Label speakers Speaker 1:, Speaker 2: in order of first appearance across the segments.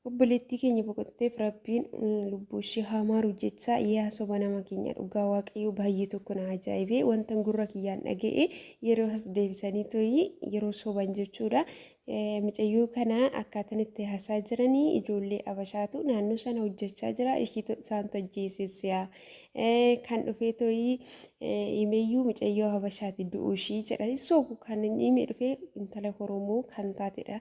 Speaker 1: obboleettii keenya boqotteef rabbiin lubbuu ishee hamaaru jecha yaa soba nama keenya dhugaa waaqayyo baay'ee tokko na ajaa'ibee wanta gurra kiyyaan dhaga'e yeroo as deebisanii to'ii yeroo soban jechuudha. Mucayyoo kana akkaataan itti haasaa jiranii ijoollee abashaatu naannoo sana hojjechaa jira isaan hojjeesisiyaa kan dhufee to'ii himeeyyuu mucayyoo abashaati du'uu ishii jedhanii soobu kan himee dhufee intala Oromoo kan taatedha.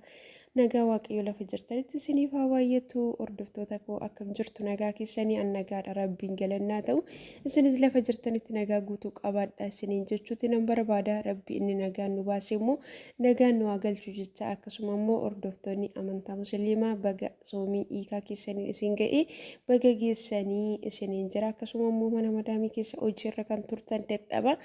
Speaker 1: Nagaa waaqayyo lafa jirtanitti isiniif haa baay'atu hordoftoota koo akkam jirtu nagaa keessanii an nagaadha rabbiin galannaa ta'u isinis lafa jirtanitti nagaa guutuu qabaadha isiniin jechuutti nan barbaada rabbi inni nagaan nu baase immoo nagaan nu haa galchu jecha akkasuma immoo hordoftoonni amantaa musliimaa baga soomii hiikaa keessanii isin ga'e baga geessanii isiniin jira akkasuma immoo mana madaamii keessa hojiirra kan turtan dadhaba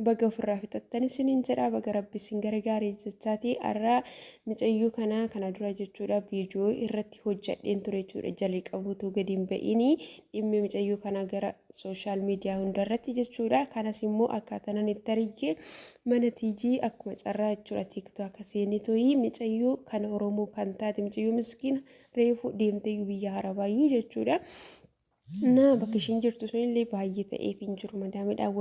Speaker 1: baga ofirraa fixattan isiniin jira baga rabbi isin gargaarii jechaati har'a mucayyoo kana dura jechuudha viidiyoo irratti hojjadheen ture jechuudha jalli qabuutu gadi hin ba'ini dhimmi mucayyoo kana gara sooshaal miidiyaa hundarratti jechuudha kanas immoo akkaataan itti argee mana tiijii akkuma carraa jechuudha tiiktook seenii to'ii mucayyoo kana Oromoo kan taate mucayyoo miskiina reefu deemteeyyuu biyya harabaayyuu jechuudha. Na bakka ishiin jirtu sunillee baay'ee ta'eef hin jiru madaamidhaan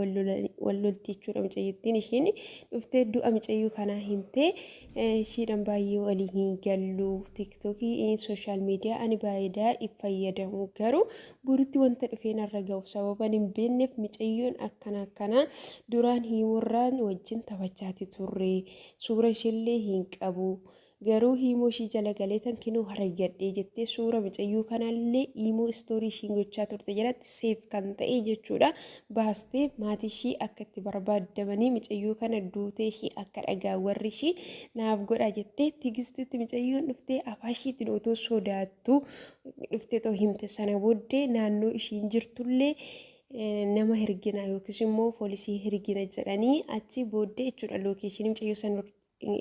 Speaker 1: wallolti jechuudha mucayyittiin ishiin dhuftee du'a mucayyoo kanaa himtee ishiidhaan baay'ee walii hin gallu tiiktookii sooshaal miidiyaa ani baay'ee fayyadamu garuu buritti wanta dhufeen irra ga'u sababan hin beekneef mucayyoon akkana duraan himurraan wajjin taphachaati turre suura ishiillee hin qabu. Garuu himoo ishii jala galeetan kinuu haraygadhee jettee suura mucayyoo kanallee himoo istoorii ishiin gochaa turte jalatti seef kan ta'e jechuudha. Baastee maatii ishii akka itti barbaadamanii mucayyoo kana duutee ishii akka dhagaa warri ishii naaf godha jettee tigistitti mucayyoon dhuftee afaan ishiitiin otoo sodaattu dhuftee too himte sana booddee naannoo ishiin jirtullee nama hirgina yookiis immoo poolisii hirgina jedhanii achi booddee jechuudha lookeeshinii mucayyoo sana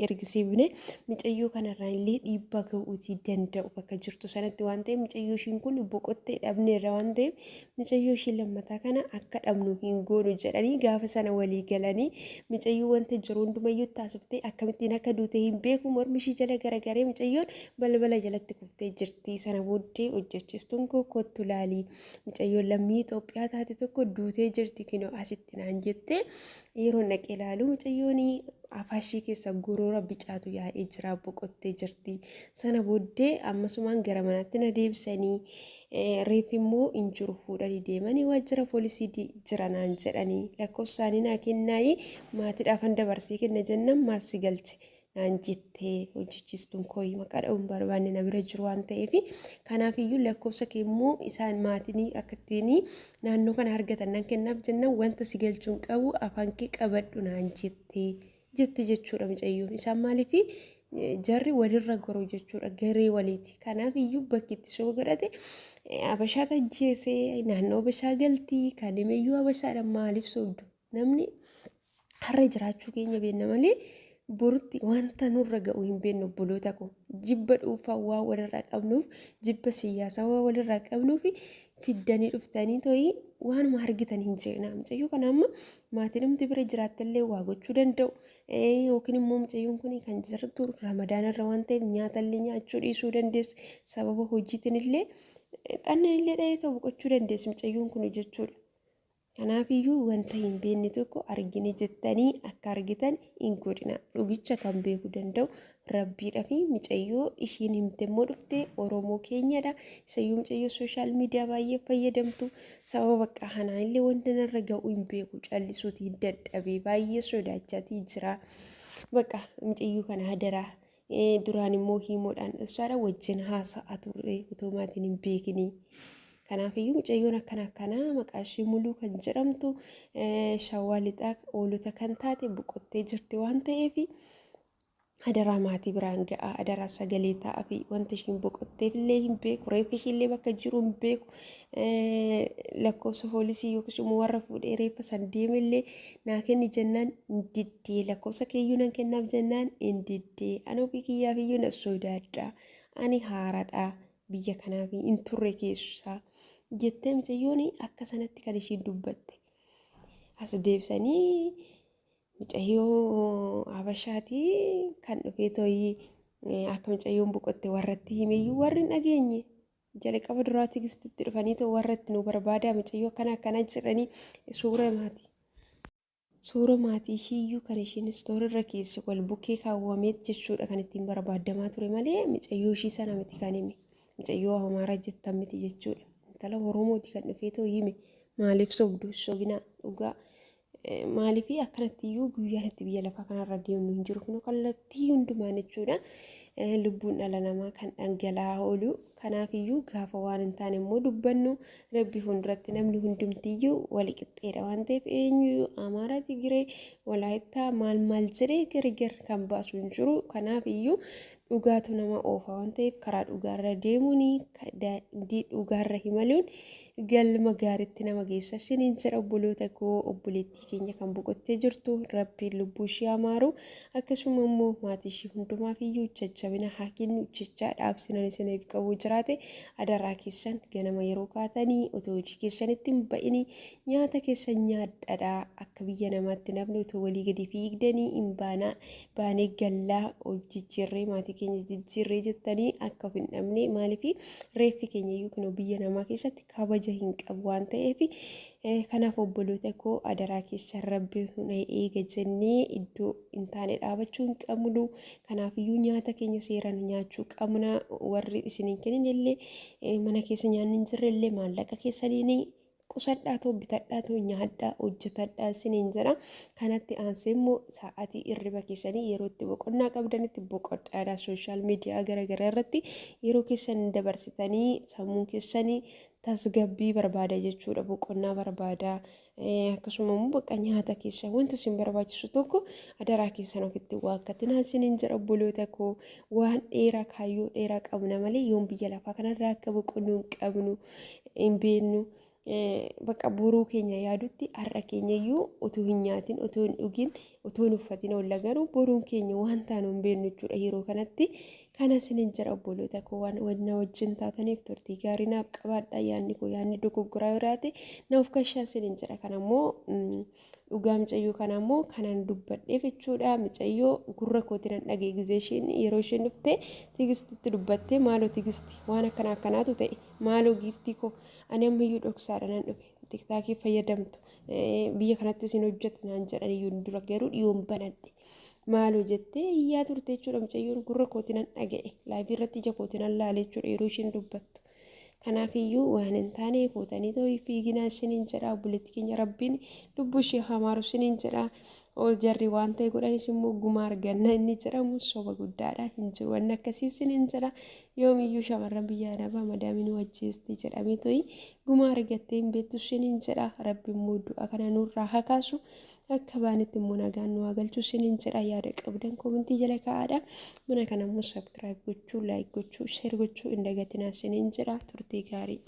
Speaker 1: ergisiifne mucayyoo kanarraan illee dhiibbaa ga'uutii danda'u bakka jirtu sanatti waan ta'eef mucayyoo ishiin kun boqottee dhabneerra waan ta'eef mucayyoo ishii lammataa kana akka dhabnu hin goonu jedhanii gaafa sana walii galanii mucayyoo wanta jiru hundumayyuu taasiftee akkamittiin akka duute hin beeku mormi ishii jala garagaree mucayyoon balbala jalatti kuftee jirti sana booddee hojjechiistuun kottu laalii mucayyoon lammii Itoophiyaa taate tokko duutee jirti kinoo asitti naan jettee yeroo naqee laaluu mucayyoon afaashii keessa goroora bicaatu yaa'ee jira boqottee jirti sana booddee ammasumaan gara manaatti na deebisanii reef immoo injiru fuudhanii deemanii waajjira poolisii jiranaan jedhanii lakkoofsaanii naa kennaayii maatiidhaafan dabarsee kenna jennaan maarsi galche naan jettee hojjechiistuun kooyi maqaa dha'uun barbaanne na bira jiru waan ta'eef kanaafiyyuu lakkoofsa kee immoo isaan maatiin akka ittiin naannoo kana argatan nan kennaaf jennaan wanta si galchuun qabu afaan kee qabadhu naan jetti jechuudha mucayyoon isaan maaliif jarri walirra goroo jechuudha garee waliiti kanaaf iyyuu bakki itti soo godhate abashaa tajjeesee naannoo abashaa galtii kan himeyyuu abashaadha maaliif soobdu namni har'a jiraachuu keenya beekna malee borutti wanta nurra ga'u hin beeknu obboloota koo jibba dhuunfaa waa walirraa qabnuuf jibba siyaasaa waa walirraa qabnuuf fiddanii dhuftanii to'ii waanuma argitan hin jirna mucayyoo kana amma maatiin humti bira jiraattallee waa gochuu danda'u yookiin immoo mucayyoon kun kan jirtu ramadaanarra waan ta'eef nyaatallee nyaachuu dhiisuu dandeessu sababa hojiitiin illee xannan illee dhahee ta'u boqochuu dandeessu mucayyoon kun jechuudha. Kanaafiyyuu wanta hin beekne tokko argine jettanii akka argitan hin godhina dhugicha kan beekuu danda'u rabbiidhaa fi mucayyoo ishiin himte immoo dhufte Oromoo keenyadha isayyuu mucayyoo sooshaal miidiyaa baay'ee fayyadamtu sababa bakka kanaan illee wanta narra ga'u hin beeku callisuutii dadhabee baay'ee sodaachaatii jira bakka mucayyoo kana hadaraa duraan immoo himoodhaan isaadha wajjin haasa'aa turre utoo maatiin hin beekini. Kanaafiyyuu mucayyoon akkana maqaa ishee muluu kan jedhamtu shawaa lixaa oolota kan taate boqottee jirti waan ta'eef adaraa maatii biraan ga'a adaraa sagalee ta'aa fi wanti ishiin boqotteef illee hin beeku reeffi ishiillee bakka jiru hin beeku lakkoofsa poolisii yookiis immoo warra fuudhee reeffa san deemellee naa kenni jennaan hin diddee lakkoofsa keeyyuu nan kennaaf jennaan hin diddee ani ofii kiyyaafiyyuu na sodaadha ani haaradha biyya kanaaf hin turre keessaa. Jettee mucayyoon akka sanatti kan isheen dubbatte as deebisanii mucayyoo abashaati kan dhufee to'ii akka mucayyoon boqotte warratti himeeyyuu warri hin dhageenye jalqaba duraa tigistitti dhufanii ta'u warratti nu barbaadaa mucayyoo akkana jedhanii suura maatii ishiiyyuu kan ishiin istoorirra keessa wal bukkee kaawwameet jechuudha kan ittiin barbaadamaa ture malee mucayyoo ishii sana miti kan hime mucayyoo amaaraa jettan miti jechuudha intala oromooti kan dhufee ta'u hime maaliif sobdu sobinaa dhugaa maaliif akkanattiyyuu guyyaan itti biyya lafaa kanarra deemnu hin jiru kun kallattii hundumaan jechuudha lubbuun dhala namaa kan dhangala'aa oolu kanaafiyyuu gaafa waan hin taane immoo dubbannu rabbi fuulduratti namni hundumtiyyuu wal qixxeedha waan ta'eef eenyu amaaraa tigiree walaayittaa maal jedhee gargar kan baasu hin jiru kanaafiyyuu dhugaatu nama oofa waan ta'eef karaa dhugaarra deemuun dhugaarra himaluun galma gaariitti nama geessa siniin jedha obboloota koo obboleettii keenya kan boqottee jirtu rabbiin lubbuu ishee amaaru akkasuma immoo maatii ishee hundumaaf iyyuu jajjabina haa kennu jechaa dhaabsinan isiniif qabu jiraate adaraa keessan ganama yeroo kaatanii otoo hojii keessanitti hin ba'inii nyaata keessan nyaadhadhaa akka biyya namaatti namni otoo walii gadi fiigdanii hin baanee gallaa jijjiirree maatii keenya jijjiirree jettanii akka of hin dhabne maaliif reeffi keenya iyyuu kunoo biyya namaa keessatti kabaja hin qabu waan ta'eef kanaaf obboloota koo adaraa keessan rabbi eega jennee iddoo hin taane dhaabachuu hin qabnu kanaafiyyuu nyaata keenya seeraan nyaachuu qabna warri isiniin kennin illee mana keessa nyaanni hin jirre illee maallaqa keessaniin qusadhaatoo bitadhaatoo nyaadhaa hojjetadhaa isiniin jedha kanatti aansee immoo sa'aatii irriba keessanii yeroo itti boqonnaa qabdanitti boqodhaadhaa sooshaal miidiyaa garaagaraa irratti yeroo keessan dabarsitanii sammuu keessanii tasgabbii barbaada jechuudha boqonnaa barbaada akkasuma immoo bakka nyaata keessa wanta isin barbaachisu tokko adaraa keessan ofitti waakkatinaa isiniin jedha obboloota koo waan dheeraa kaayyoo dheeraa qabna malee yoon biyya lafaa kanarraa akka boqonnuu hin qabnu hin beeknu bakka boruu keenya yaadutti har'a keenya iyyuu otoo hin nyaatin otoo hin dhugin otoo hin uffatin oolla garuu boruun keenya waan taanu hin beeknu jechuudha yeroo kanatti kana isiniin jedha obboloota koo waan na wajjin taataniif turtii gaarii naaf qabaadha yaadni koo yaadni dogoggoraa yoo taate na of kashaa isiniin jedha kana immoo dhugaa mucayyoo kana immoo kanan dubbadheef jechuudha mucayyoo gurra kootiin dhagee gizee isheen yeroo isheen dhuftee tigistitti dubbattee maaloo tigisti waan akkanaatu ta'e maaloo giiftii koo ani ammayyuu dhoksaadha nan dhufe tiktaakii fayyadamtu biyya kanatti isin hojjetu naan jedhan iyyuu dura garuu dhiyoon banadhe maaloo jettee iyyaa turte jechuudha mucayyoon gurra kootiin dhaga'e laayivii irratti ija kootiin laale jechuudha yeroo isheen dubbattu kanaafiyyuu waan hin taane fuutanii ta'uu fiiginaa isiniin jedha obboleettii keenya rabbiin lubbuu ishee hamaaru isiniin jedha jarri waan ta'e godhanis immoo gumaa arganna inni jedhamu soba guddaadha hin jiru wanni akkasii isiniin jedha yoomiyyuu shamarran biyya arabaa madaamin wajjeesti jedhamee ta'ii gumaa argattee hin beektu isiniin jedha rabbiin immoo du'a kana nurraa hakaasu akka baanitti immoo nagaan nu haa galchu isiniin jedha yaada qabdan koomentii jala kaa'adha mana kana immoo sabskiraayib gochuu laayik gochuu sheer gochuu hin dagatinaa isiniin jedha turtii gaarii